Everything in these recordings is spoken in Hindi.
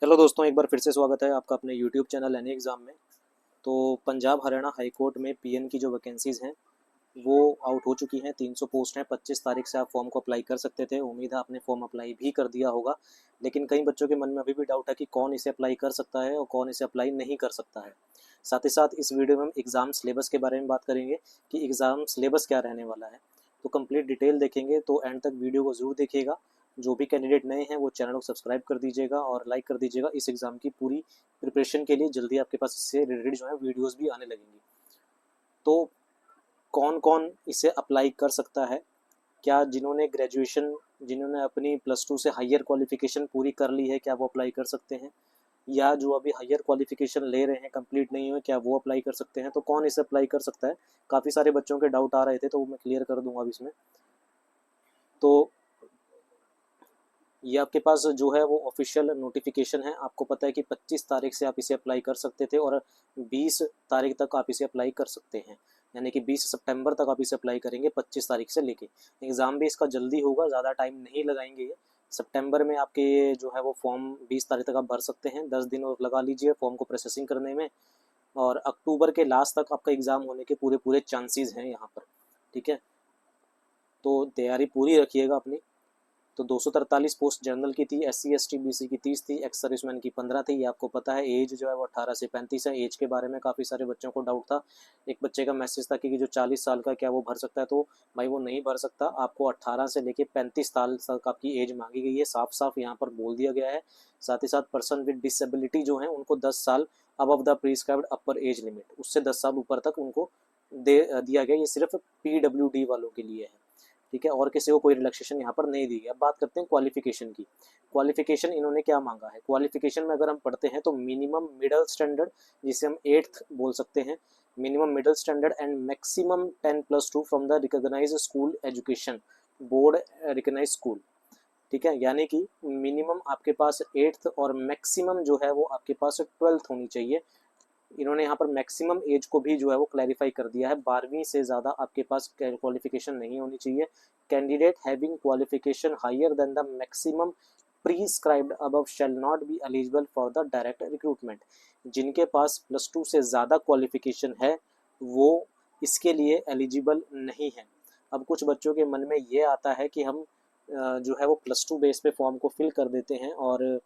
हेलो दोस्तों, एक बार फिर से स्वागत है आपका अपने यूट्यूब चैनल एनी एग्ज़ाम में। तो पंजाब हरियाणा हाई कोर्ट में पीएन की जो वैकेंसीज़ हैं वो आउट हो चुकी हैं। 300 पोस्ट हैं। 25 तारीख से आप फॉर्म को अप्लाई कर सकते थे। उम्मीद है आपने फॉर्म अप्लाई भी कर दिया होगा, लेकिन कई बच्चों के मन में अभी भी डाउट है कि कौन इसे अप्लाई कर सकता है और कौन इसे अप्लाई नहीं कर सकता है। साथ ही साथ इस वीडियो में हम एग्ज़ाम सिलेबस के बारे में बात करेंगे कि एग्ज़ाम सिलेबस क्या रहने वाला है। तो कंप्लीट डिटेल देखेंगे, तो एंड तक वीडियो को ज़रूर देखिएगा। जो भी कैंडिडेट नए हैं वो चैनल को सब्सक्राइब कर दीजिएगा और लाइक कर दीजिएगा। इस एग्ज़ाम की पूरी प्रिपरेशन के लिए जल्दी आपके पास इससे रिलेटेड जो है वीडियोस भी आने लगेंगी। तो कौन कौन इसे अप्लाई कर सकता है? क्या जिन्होंने ग्रेजुएशन, जिन्होंने अपनी +2 से हायर क्वालिफिकेशन पूरी कर ली है, क्या वो अप्लाई कर सकते हैं? या जो अभी हायर क्वालिफिकेशन ले रहे हैं, कंप्लीट नहीं हुए, क्या वो अप्लाई कर सकते हैं? तो कौन इसे अप्लाई कर सकता है? काफ़ी सारे बच्चों के डाउट आ रहे थे, तो वो मैं क्लियर कर दूंगा अब इसमें। तो ये आपके पास जो है वो ऑफिशियल नोटिफिकेशन है। आपको पता है कि 25 तारीख से आप इसे अप्लाई कर सकते थे और 20 तारीख तक आप इसे अप्लाई कर सकते हैं। यानी कि 20 सितंबर तक आप इसे अप्लाई करेंगे 25 तारीख से लेके। एग्ज़ाम भी इसका जल्दी होगा, ज़्यादा टाइम नहीं लगाएंगे ये। सितंबर में आपके ये जो है वो फॉर्म 20 तारीख तक आप भर सकते हैं। 10 दिन और लगा लीजिए फॉर्म को प्रोसेसिंग करने में, और अक्टूबर के लास्ट तक आपका एग्ज़ाम होने के पूरे पूरे चांसेस हैं यहाँ पर। ठीक है, तो तैयारी पूरी रखिएगा अपनी। तो 243 पोस्ट जनरल की थी, SC ST BC की 30 थी, एक्स सर्विसमैन की 15 थी। ये आपको पता है। एज जो है वो 18 से 35 है। एज के बारे में काफ़ी सारे बच्चों को डाउट था। एक बच्चे का मैसेज था कि जो 40 साल का क्या वो भर सकता है, तो भाई वो नहीं भर सकता। आपको 18 से लेके 35 साल तक आपकी एज मांगी गई है, साफ साफ यहाँ पर बोल दिया गया है। साथ ही साथ पर्सन विद डिसेबिलिटी जो है उनको 10 साल above the prescribed upper age limit, उससे 10 साल ऊपर तक उनको दे दिया गया। ये सिर्फ PWD वालों के लिए है। ठीक है, और किसी को कोई रिलैक्सेशन यहाँ पर नहीं दी है। अब बात करते हैं क्वालिफिकेशन की। क्वालिफिकेशन इन्होंने क्या मांगा है? क्वालिफिकेशन में अगर हम पढ़ते हैं तो मिनिमम मिडिल स्टैंडर्ड, जिसे हम 8th बोल सकते हैं, minimum middle standard and maximum 10+2 from the recognise school education board, recognise school. ठीक है, यानी कि मिनिमम आपके पास 8th और मैक्सिमम जो है वो आपके पास 12th होनी चाहिए। इन्होंने यहाँ पर मैक्सिमम एज को भी जो है वो क्लैरिफाई कर दिया है। 12वीं से ज़्यादा आपके पास क्वालिफिकेशन नहीं होनी चाहिए। Candidate having qualification higher than the maximum prescribed above shall not be eligible for the direct recruitment. जिनके पास +2 से ज़्यादा क्वालिफिकेशन है वो इसके लिए एलिजिबल नहीं है। अब कुछ बच्चों के मन में ये आता है कि हम जो है वो +2 बेस पे फॉर्म को फिल कर देते हैं, और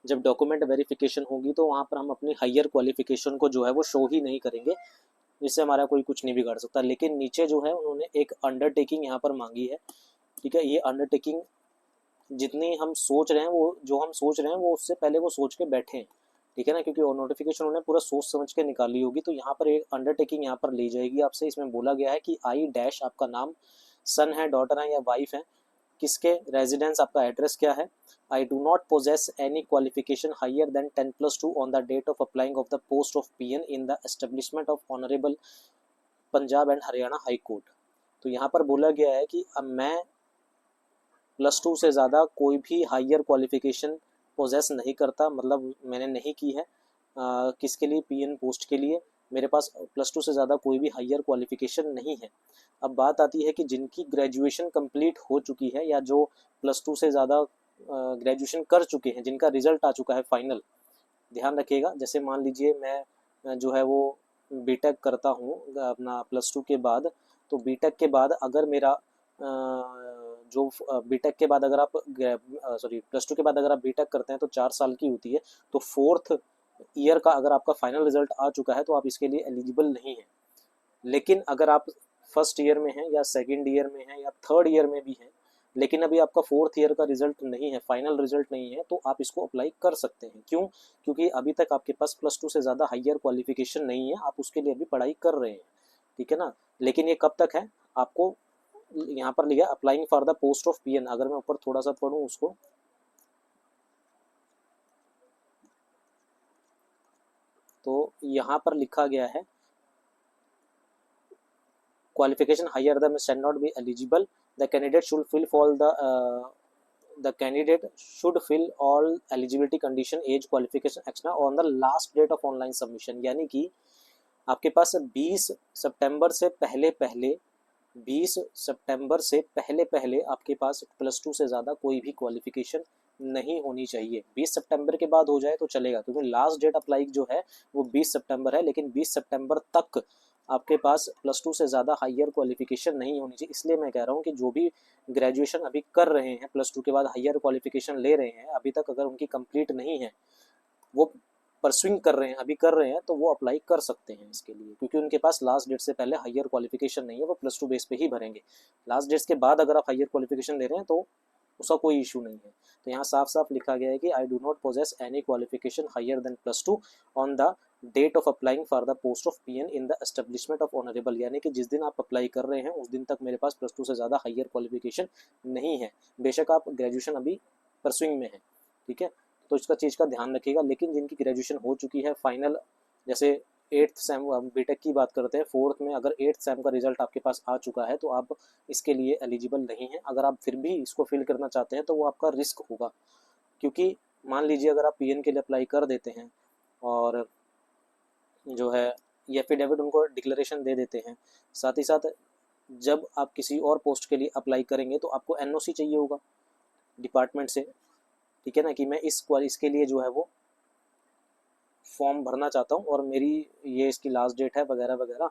जब डॉक्यूमेंट वेरिफिकेशन होगी तो वहाँ पर हम अपनी हायर क्वालिफिकेशन को जो है वो शो ही नहीं करेंगे, जिससे हमारा कोई कुछ नहीं बिगाड़ सकता। लेकिन नीचे जो है उन्होंने एक अंडरटेकिंग यहाँ पर मांगी है। ठीक है, ये अंडरटेकिंग जितनी हम सोच रहे हैं, वो जो हम सोच रहे हैं वो उससे पहले वो सोच के बैठे हैं। ठीक है ना, क्योंकि वो नोटिफिकेशन उन्होंने पूरा सोच समझ के निकाली होगी। तो यहाँ पर एक अंडरटेकिंग यहाँ पर ली जाएगी आपसे। इसमें बोला गया है कि आई डैश आपका नाम, सन है, डॉटर है या वाइफ है, किसके रेजिडेंस, आपका एड्रेस क्या है। I do not possess any qualification higher than 10+2 on the date of applying of the post of PN in the establishment of honourable Punjab and Haryana high court. तो यहाँ पर बोला गया है कि अब मैं +2 से ज़्यादा कोई भी हायर क्वालिफिकेशन पोजेस नहीं करता, मतलब मैंने नहीं की है। किसके लिए? PN पोस्ट के लिए। मेरे पास +2 से ज़्यादा कोई भी हायर क्वालिफिकेशन नहीं है। अब बात आती है कि जिनकी ग्रेजुएशन कंप्लीट हो चुकी है, या जो +2 से ज़्यादा ग्रेजुएशन कर चुके हैं, जिनका रिजल्ट आ चुका है फाइनल। ध्यान रखिएगा, जैसे मान लीजिए मैं जो है वो बीटेक करता हूँ अपना +2 के बाद। तो बीटेक के बाद अगर मेरा जो बीटेक के बाद अगर आप सॉरी +2 के बाद अगर आप बीटेक करते हैं तो 4 साल की होती है। तो 4th ईयर का अगर आपका फाइनल रिजल्ट आ चुका है तो आप इसके लिए एलिजिबल नहीं है। लेकिन अगर आप फर्स्ट ईयर में हैं या सेकंड ईयर में हैं या थर्ड ईयर में भी हैं, लेकिन अभी आपका 4th ईयर का रिजल्ट नहीं है, फाइनल रिजल्ट नहीं है, तो आप इसको अप्लाई कर सकते हैं। क्यों? क्योंकि अभी तक आपके पास +2 से ज़्यादा हायर क्वालिफिकेशन नहीं है, आप उसके लिए अभी पढ़ाई कर रहे हैं। ठीक है ना। लेकिन ये कब तक है? आपको यहाँ पर लिखा applying for the post of PN। अगर मैं ऊपर थोड़ा सा पढ़ूँ उसको, तो यहाँ पर लिखा गया है qualification higher than shall not be eligible. The candidate should fill all the candidate should fill all eligibility condition, age, qualification extra on the last date of online submission। यानी कि आपके पास 20 सितंबर से पहले पहले 20 सितंबर से पहले पहले आपके पास +2 से ज़्यादा कोई भी क्वालिफिकेशन नहीं होनी चाहिए। 20 सितंबर के बाद हो जाए तो चलेगा, क्योंकि लास्ट डेट अप्लाई जो है वो 20 सितंबर है, लेकिन 20 सितंबर तक आपके पास +2 से ज़्यादा हायर क्वालिफिकेशन नहीं होनी चाहिए। इसलिए मैं कह रहा हूँ कि जो भी ग्रेजुएशन अभी कर रहे हैं, +2 के बाद हायर क्वालिफिकेशन ले रहे हैं, अभी तक अगर उनकी कंप्लीट नहीं है, वो परस्विंग कर रहे हैं, अभी कर रहे हैं, तो वो अप्लाई कर सकते हैं इसके लिए, क्योंकि उनके पास लास्ट डेट से पहले हायर क्वालिफिकेशन नहीं है, वो +2 बेस पे ही भरेंगे। लास्ट डेट के बाद अगर आप हायर क्वालिफिकेशन ले रहे हैं तो उसका कोई इशू नहीं है। तो यहाँ साफ साफ लिखा गया है कि I do not possess any qualification higher than +2 on the date of applying for the post of PN in the establishment of honourable, यानी कि जिस दिन आप अप्लाई कर रहे हैं उस दिन तक मेरे पास +2 से ज़्यादा हायर क्वालिफिकेशन नहीं है, बेशक आप ग्रेजुएशन अभी परस्विंग में है। ठीक है, तो इसका चीज़ का ध्यान रखिएगा। लेकिन जिनकी ग्रेजुएशन हो चुकी है फाइनल, जैसे 8th सेम, बीटेक की बात करते हैं, 4th में अगर 8th सेम का रिजल्ट आपके पास आ चुका है तो आप इसके लिए एलिजिबल नहीं है। अगर आप फिर भी इसको फिल करना चाहते हैं तो वो आपका रिस्क होगा, क्योंकि मान लीजिए अगर आप पीएन के लिए अप्लाई कर देते हैं और जो है ये एफिडेविट उनको डिक्लेरेशन दे देते हैं, साथ ही साथ जब आप किसी और पोस्ट के लिए अप्लाई करेंगे तो आपको एनओसी चाहिए होगा डिपार्टमेंट से। ठीक है ना, कि मैं इसके लिए जो है वो फॉर्म भरना चाहता हूँ और मेरी ये इसकी लास्ट डेट है वगैरह वगैरह,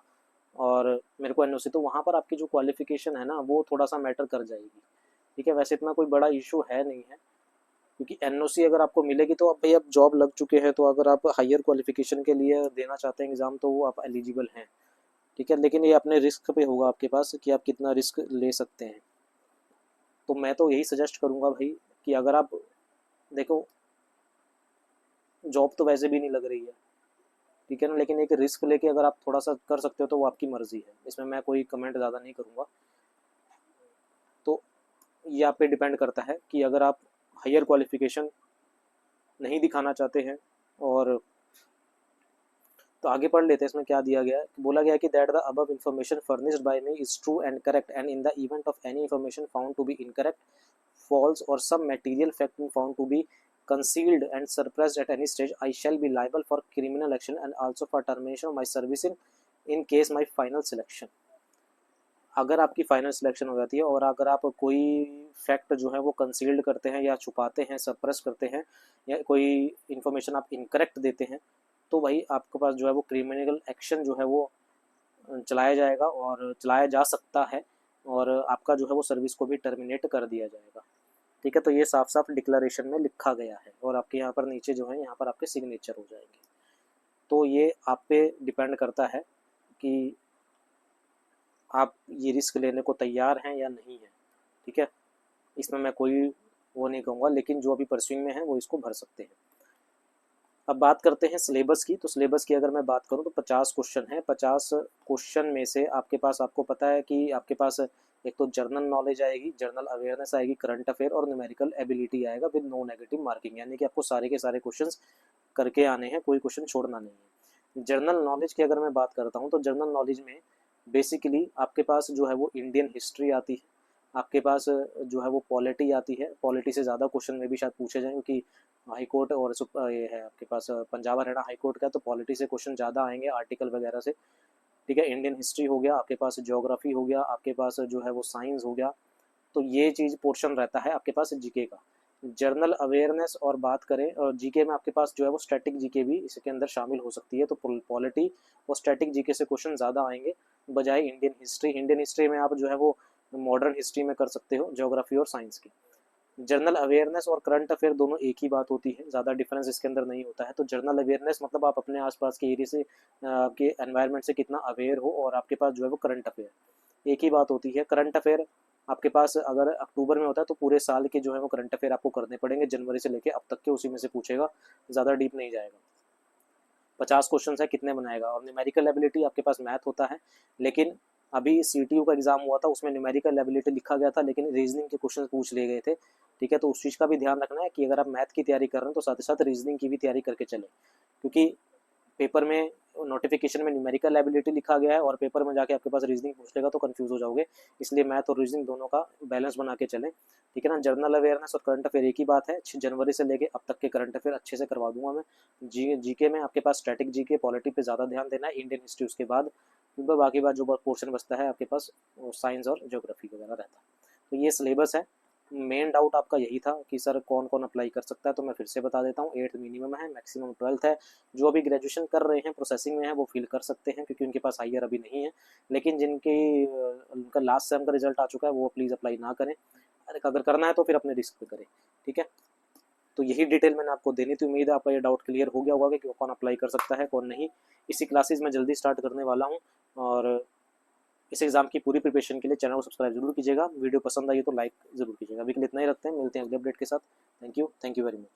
और मेरे को एनओसी, तो वहाँ पर आपकी जो क्वालिफिकेशन है ना वो थोड़ा सा मैटर कर जाएगी। ठीक है, वैसे इतना कोई बड़ा इशू है नहीं है, क्योंकि एनओसी अगर आपको मिलेगी तो अब भाई अब जॉब लग चुके हैं, तो अगर आप हायर क्वालिफिकेशन के लिए देना चाहते हैं एग्ज़ाम तो वो आप एलिजिबल हैं। ठीक है, लेकिन ये अपने रिस्क पे होगा आपके पास कि आप कितना रिस्क ले सकते हैं। तो मैं तो यही सजेस्ट करूँगा भाई कि अगर आप देखो, जॉब तो वैसे भी नहीं लग रही है, ठीक है ना, लेकिन एक रिस्क लेके अगर आप थोड़ा सा कर सकते हो तो वो आपकी मर्जी है, इसमें मैं कोई कमेंट ज़्यादा नहीं करूँगा। तो ये आप पे डिपेंड करता है कि अगर आप हायर क्वालिफिकेशन नहीं दिखाना चाहते हैं, और तो आगे पढ़ लेते हैं इसमें क्या दिया गया है। बोला गया है कि that the above information furnished by me is true and correct, and in the event of any information found to be incorrect, false, or some material fact found to be concealed and suppressed at any stage, I shall be liable for criminal action and also for termination of my service in case my final selection। अगर आपकी फाइनल सिलेक्शन हो जाती है और अगर आप कोई फैक्ट जो है वो कंसील्ड करते हैं या छुपाते हैं, सप्रेस करते हैं, या कोई इन्फॉर्मेशन आप इनकरेक्ट देते हैं, तो भाई आपके पास जो है वो क्रिमिनल एक्शन जो है वो चलाया जाएगा और चलाया जा सकता है, और आपका जो है वो सर्विस को भी टर्मिनेट कर दिया जाएगा। ठीक है, तो ये साफ साफ डिक्लेरेशन में लिखा गया है, और आपके यहाँ पर नीचे जो है यहाँ पर आपके सिग्नेचर हो जाएंगे। तो ये आप पे डिपेंड करता है कि आप ये रिस्क लेने को तैयार हैं या नहीं है। ठीक है, इसमें मैं कोई वो नहीं कहूँगा, लेकिन जो अभी परस्यूइंग में है वो इसको भर सकते हैं। अब बात करते हैं सिलेबस की। तो सिलेबस की अगर मैं बात करूँ तो 50 क्वेश्चन है। 50 क्वेश्चन में से आपके पास, आपको पता है कि आपके पास एक तो जर्नल नॉलेज आएगी, जर्नल अवेयरनेस आएगी, करंट अफेयर और न्यूमेरिकल एबिलिटी आएगा विद नो नेगेटिव मार्किंग, यानी कि आपको सारे के सारे क्वेश्चंस करके आने हैं, कोई क्वेश्चन छोड़ना नहीं है। जनरल नॉलेज की अगर मैं बात करता हूँ तो जनरल नॉलेज में बेसिकली आपके पास जो है वो इंडियन हिस्ट्री आती है, आपके पास जो है वो पॉलिटी आती है। पॉलिटी से ज़्यादा क्वेश्चन में भी शायद पूछे जाएँ, क्योंकि हाई कोर्ट और ये है आपके पास पंजाब हरियाणा हाई कोर्ट का, तो पॉलिटी से क्वेश्चन ज़्यादा आएंगे, आर्टिकल वगैरह से। ठीक है, इंडियन हिस्ट्री हो गया, आपके पास ज्योग्राफी हो गया, आपके पास जो है वो साइंस हो गया। तो ये चीज़ पोर्शन रहता है आपके पास जीके का। जर्नल अवेयरनेस और बात करें, और जीके में आपके पास जो है वो स्टैटिक जीके भी इसके अंदर शामिल हो सकती है। तो पॉलिटी और स्टैटिक जीके से क्वेश्चन ज़्यादा आएंगे बजाय इंडियन हिस्ट्री। इंडियन हिस्ट्री में आप जो है वो मॉडर्न हिस्ट्री में कर सकते हो, ज्योग्राफी और साइंस की। जनरल अवेयरनेस और करंट अफेयर दोनों एक ही बात होती है, ज़्यादा डिफरेंस इसके अंदर नहीं होता है। तो जनरल अवेयरनेस मतलब आप अपने आसपास के एरिया से, आपके एनवायरनमेंट से कितना अवेयर हो, और आपके पास जो है वो करंट अफेयर एक ही बात होती है। करंट अफेयर आपके पास अगर अक्टूबर में होता है तो पूरे साल के जो है वो करंट अफेयर आपको करने पड़ेंगे, जनवरी से लेके अब तक के, उसी में से पूछेगा, ज़्यादा डीप नहीं जाएगा। 50 क्वेश्चन है, कितने बनाएगा। और न्यूमेरिकल एबिलिटी आपके पास मैथ होता है, लेकिन अभी सीटीयू का एग्जाम हुआ था उसमें न्यूमेरिकल एबिलिटी लिखा गया था, लेकिन रीजनिंग के क्वेश्चन पूछ लिए गए थे। ठीक है, तो उस चीज़ का भी ध्यान रखना है कि अगर आप मैथ की तैयारी कर रहे हैं तो साथ ही साथ रीजनिंग की भी तैयारी करके चले, क्योंकि पेपर में नोटिफिकेशन में न्यूमेरिकल एबिलिटी लिखा गया है और पेपर में जाके आपके पास रीजनिंग पूछ लेगा तो कंफ्यूज हो जाओगे। इसलिए मैथ और रीजनिंग दोनों का बैलेंस बना के चलें। ठीक है ना, जनरल अवेयरनेस और करंट अफेयर एक ही बात है। जनवरी से लेके अब तक के करंट अफेयर अच्छे से करवा दूंगा मैं। जीके में आपके पास स्टैटिक जीके, पॉलिटी पे ज़्यादा ध्यान देना है, इंडियन हिस्ट्री उसके बाद, बाकी बात जो पोर्शन बचता है आपके पास साइंस और ज्योग्राफी वगैरह रहता है। तो ये सिलेबस है। मेन डाउट आपका यही था कि सर कौन कौन अप्लाई कर सकता है, तो मैं फिर से बता देता हूँ, 8th मिनिमम है, मैक्सिमम 12th है। जो अभी ग्रेजुएशन कर रहे हैं, प्रोसेसिंग में है, वो फिल कर सकते हैं क्योंकि उनके पास हाईयर अभी नहीं है। लेकिन उनका लास्ट सेम का रिजल्ट आ चुका है, वो प्लीज़ अप्लाई ना करें। अगर करना है तो फिर अपने रिस्क पे करें, ठीक है। तो यही डिटेल मैंने आपको देनी थी। उम्मीद है आपका ये डाउट क्लियर हो गया होगा कि कौन अप्लाई कर सकता है कौन नहीं। इसी क्लासेस में जल्दी स्टार्ट करने वाला हूँ, और इस एग्जाम की पूरी प्रिपरेशन के लिए चैनल को सब्सक्राइब जरूर कीजिएगा। वीडियो पसंद आई तो लाइक जरूर कीजिएगा। अभी के लिए इतना ही रखते हैं, मिलते हैं अगले अपडेट के साथ। Thank you very much.